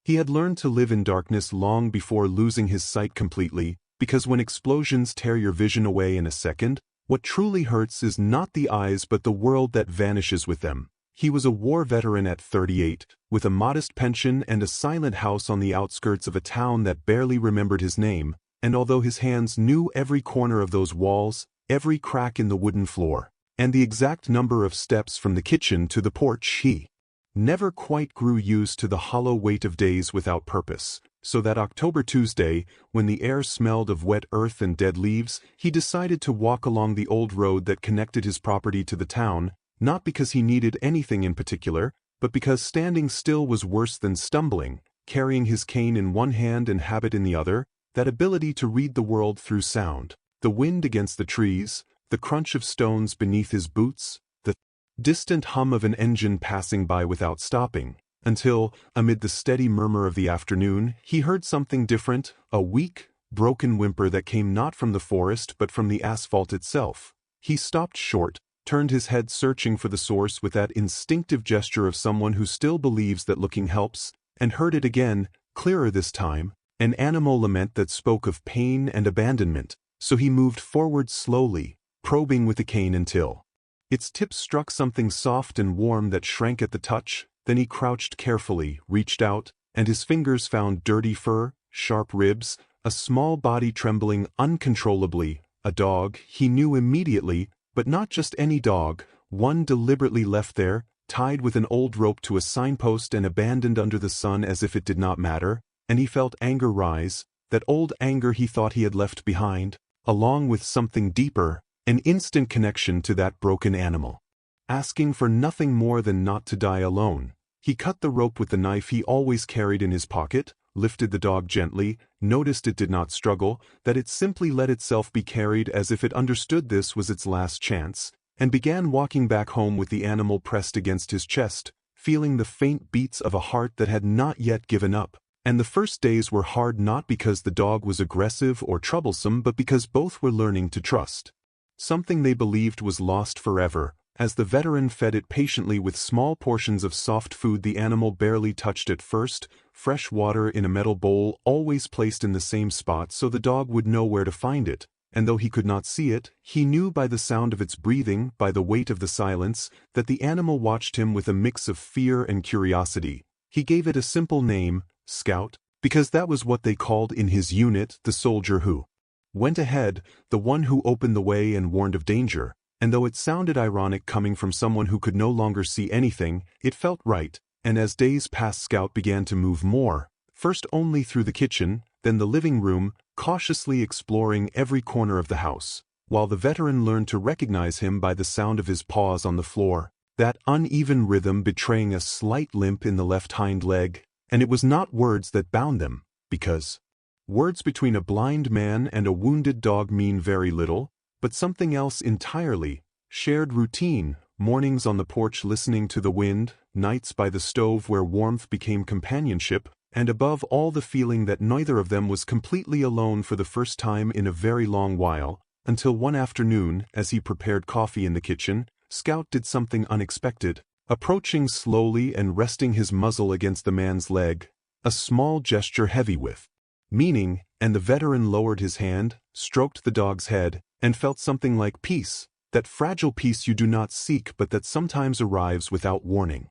He had learned to live in darkness long before losing his sight completely, because when explosions tear your vision away in a second, what truly hurts is not the eyes but the world that vanishes with them. He was a war veteran at 38, with a modest pension and a silent house on the outskirts of a town that barely remembered his name, and although his hands knew every corner of those walls, every crack in the wooden floor, and the exact number of steps from the kitchen to the porch, he never quite grew used to the hollow weight of days without purpose, so that October Tuesday, when the air smelled of wet earth and dead leaves, he decided to walk along the old road that connected his property to the town, not because he needed anything in particular, but because standing still was worse than stumbling, carrying his cane in one hand and habit in the other, that ability to read the world through sound, the wind against the trees, the crunch of stones beneath his boots, the distant hum of an engine passing by without stopping, until, amid the steady murmur of the afternoon, he heard something different, a weak, broken whimper that came not from the forest but from the asphalt itself. He stopped short, turned his head searching for the source with that instinctive gesture of someone who still believes that looking helps, and heard it again, clearer this time, an animal lament that spoke of pain and abandonment. So he moved forward slowly, probing with the cane until its tip struck something soft and warm that shrank at the touch. Then he crouched carefully, reached out, and his fingers found dirty fur, sharp ribs, a small body trembling uncontrollably, a dog he knew immediately, but not just any dog, one deliberately left there, tied with an old rope to a signpost and abandoned under the sun as if it did not matter, and he felt anger rise, that old anger he thought he had left behind, along with something deeper, an instant connection to that broken animal. Asking for nothing more than not to die alone, he cut the rope with the knife he always carried in his pocket, lifted the dog gently, noticed it did not struggle, that it simply let itself be carried as if it understood this was its last chance, and began walking back home with the animal pressed against his chest, feeling the faint beats of a heart that had not yet given up. And the first days were hard not because the dog was aggressive or troublesome but because both were learning to trust something they believed was lost forever. As the veteran fed it patiently with small portions of soft food the animal barely touched at first, fresh water in a metal bowl always placed in the same spot so the dog would know where to find it, and though he could not see it, he knew by the sound of its breathing, by the weight of the silence, that the animal watched him with a mix of fear and curiosity. He gave it a simple name, Scout, because that was what they called in his unit the soldier who went ahead, the one who opened the way and warned of danger. And though it sounded ironic coming from someone who could no longer see anything, it felt right, and as days passed Scout began to move more, first only through the kitchen, then the living room, cautiously exploring every corner of the house, while the veteran learned to recognize him by the sound of his paws on the floor, that uneven rhythm betraying a slight limp in the left hind leg, and it was not words that bound them, because words between a blind man and a wounded dog mean very little, but something else entirely, shared routine, mornings on the porch listening to the wind, nights by the stove where warmth became companionship, and above all the feeling that neither of them was completely alone for the first time in a very long while, until one afternoon, as he prepared coffee in the kitchen, Scout did something unexpected, approaching slowly and resting his muzzle against the man's leg, a small gesture heavy with meaning, and the veteran lowered his hand, stroked the dog's head, and felt something like peace, that fragile peace you do not seek but that sometimes arrives without warning.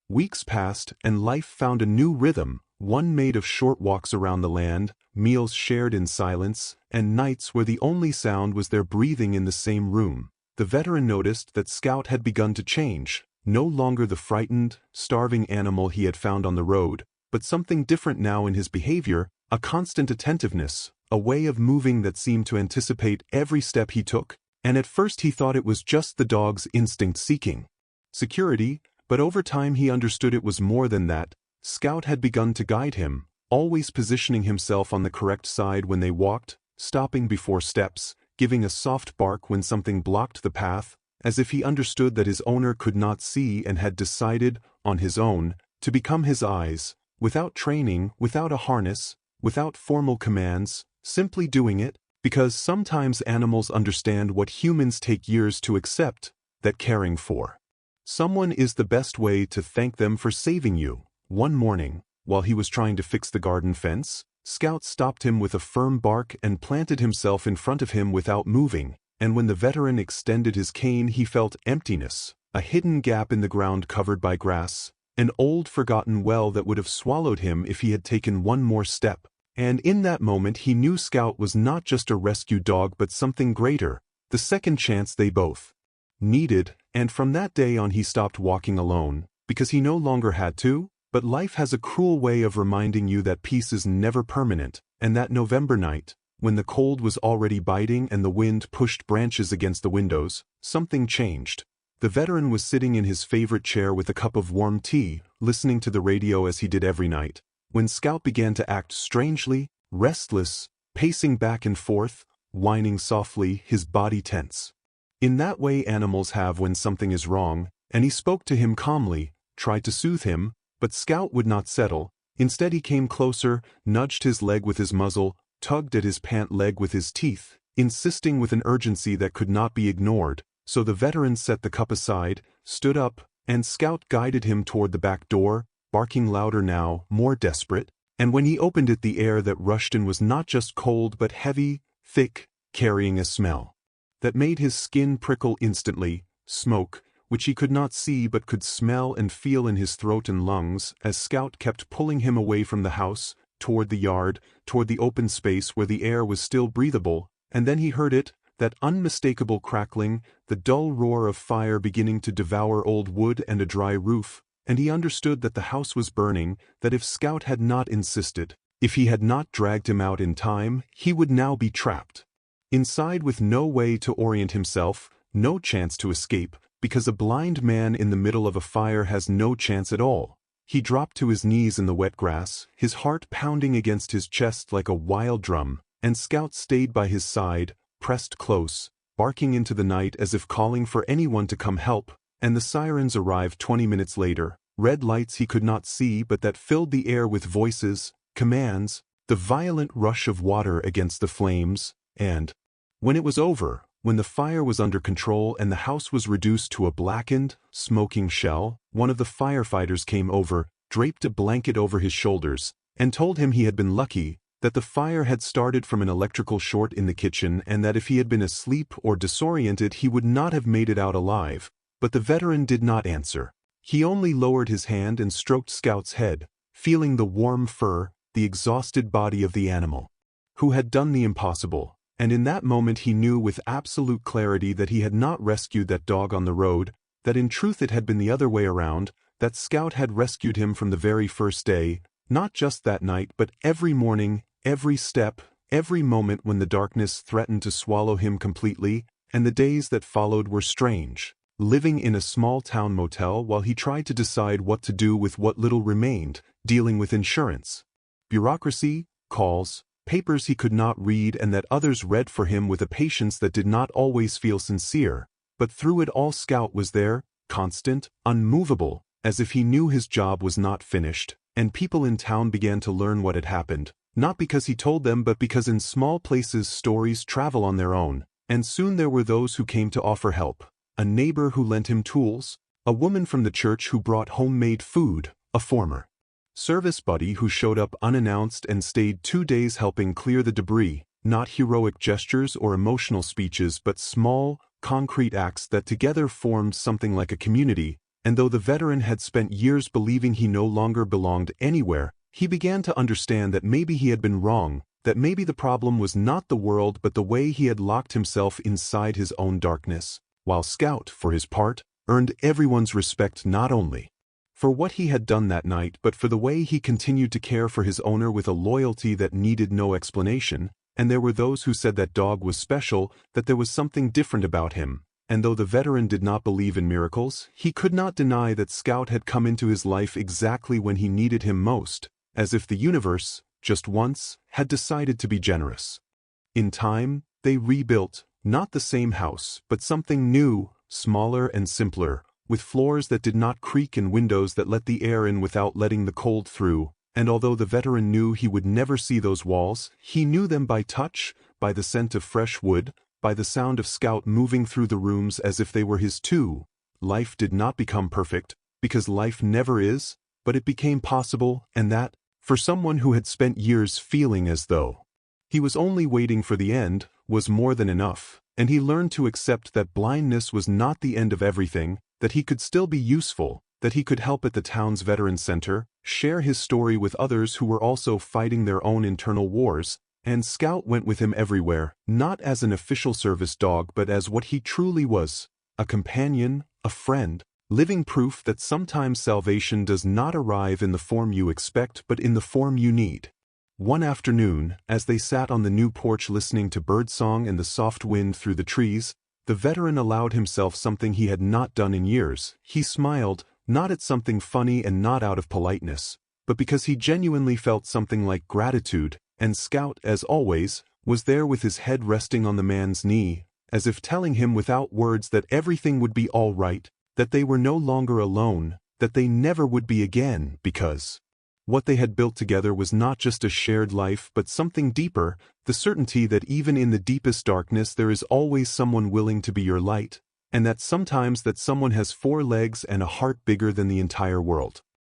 Weeks passed, and life found a new rhythm, one made of short walks around the land, meals shared in silence, and nights where the only sound was their breathing in the same room. The veteran noticed that Scout had begun to change, no longer the frightened, starving animal he had found on the road, but something different now in his behavior, a constant attentiveness, a way of moving that seemed to anticipate every step he took, and at first he thought it was just the dog's instinct seeking security, but over time he understood it was more than that. Scout had begun to guide him, always positioning himself on the correct side when they walked, stopping before steps, giving a soft bark when something blocked the path, as if he understood that his owner could not see and had decided, on his own, to become his eyes, without training, without a harness, without formal commands, simply doing it, because sometimes animals understand what humans take years to accept, that caring for someone is the best way to thank them for saving you. One morning, while he was trying to fix the garden fence, Scout stopped him with a firm bark and planted himself in front of him without moving, and when the veteran extended his cane he felt emptiness, a hidden gap in the ground covered by grass, an old forgotten well that would have swallowed him if he had taken one more step. And in that moment he knew Scout was not just a rescue dog but something greater, the second chance they both needed, and from that day on he stopped walking alone, because he no longer had to. But life has a cruel way of reminding you that peace is never permanent, and that November night, when the cold was already biting and the wind pushed branches against the windows, something changed. The veteran was sitting in his favorite chair with a cup of warm tea, listening to the radio as he did every night, when Scout began to act strangely, restless, pacing back and forth, whining softly, his body tense. In that way animals have when something is wrong, and he spoke to him calmly, tried to soothe him, but Scout would not settle. Instead he came closer, nudged his leg with his muzzle, tugged at his pant leg with his teeth, insisting with an urgency that could not be ignored. So the veteran set the cup aside, stood up, and Scout guided him toward the back door, barking louder now, more desperate. And when he opened it the air that rushed in was not just cold but heavy, thick, carrying a smell that made his skin prickle instantly, smoke, which he could not see but could smell and feel in his throat and lungs, as Scout kept pulling him away from the house, toward the yard, toward the open space where the air was still breathable, and then he heard it, that unmistakable crackling, the dull roar of fire beginning to devour old wood and a dry roof, and he understood that the house was burning, that if Scout had not insisted, if he had not dragged him out in time, he would now be trapped inside with no way to orient himself, no chance to escape, because a blind man in the middle of a fire has no chance at all. He dropped to his knees in the wet grass, his heart pounding against his chest like a wild drum, and Scout stayed by his side, pressed close, barking into the night as if calling for anyone to come help, and the sirens arrived 20 minutes later, red lights he could not see but that filled the air with voices, commands, the violent rush of water against the flames, and when it was over, when the fire was under control and the house was reduced to a blackened, smoking shell, one of the firefighters came over, draped a blanket over his shoulders, and told him he had been lucky, that the fire had started from an electrical short in the kitchen and that if he had been asleep or disoriented he would not have made it out alive. But the veteran did not answer. He only lowered his hand and stroked Scout's head, feeling the warm fur, the exhausted body of the animal who had done the impossible. And in that moment he knew with absolute clarity that he had not rescued that dog on the road, that in truth it had been the other way around, that Scout had rescued him from the very first day, not just that night but every morning, every step, every moment when the darkness threatened to swallow him completely, and the days that followed were strange, living in a small-town motel while he tried to decide what to do with what little remained, dealing with insurance, bureaucracy, calls, papers he could not read and that others read for him with a patience that did not always feel sincere, but through it all Scout was there, constant, unmovable, as if he knew his job was not finished, and people in town began to learn what had happened, not because he told them but because in small places stories travel on their own, and soon there were those who came to offer help, a neighbor who lent him tools, a woman from the church who brought homemade food, a former service buddy who showed up unannounced and stayed 2 days helping clear the debris, not heroic gestures or emotional speeches but small, concrete acts that together formed something like a community, and though the veteran had spent years believing he no longer belonged anywhere, he began to understand that maybe he had been wrong, that maybe the problem was not the world but the way he had locked himself inside his own darkness, while Scout, for his part, earned everyone's respect not only for what he had done that night but for the way he continued to care for his owner with a loyalty that needed no explanation, and there were those who said that dog was special, that there was something different about him, and though the veteran did not believe in miracles, he could not deny that Scout had come into his life exactly when he needed him most, as if the universe, just once, had decided to be generous. In time, they rebuilt, not the same house, but something new, smaller and simpler, with floors that did not creak and windows that let the air in without letting the cold through, and although the veteran knew he would never see those walls, he knew them by touch, by the scent of fresh wood, by the sound of Scout moving through the rooms as if they were his too. Life did not become perfect, because life never is, but it became possible, and that, For someone who had spent years feeling as though he was only waiting for the end, was more than enough, and he learned to accept that blindness was not the end of everything, that he could still be useful, that he could help at the town's veteran center, share his story with others who were also fighting their own internal wars, and Scout went with him everywhere, not as an official service dog but as what he truly was, a companion, a friend, living proof that sometimes salvation does not arrive in the form you expect but in the form you need. One afternoon, as they sat on the new porch listening to birdsong and the soft wind through the trees, the veteran allowed himself something he had not done in years. He smiled, not at something funny and not out of politeness, but because he genuinely felt something like gratitude, and Scout, as always, was there with his head resting on the man's knee, as if telling him without words that everything would be all right, that they were no longer alone, that they never would be again, because what they had built together was not just a shared life but something deeper, the certainty that even in the deepest darkness there is always someone willing to be your light, and that sometimes that someone has 4 legs and a heart bigger than the entire world.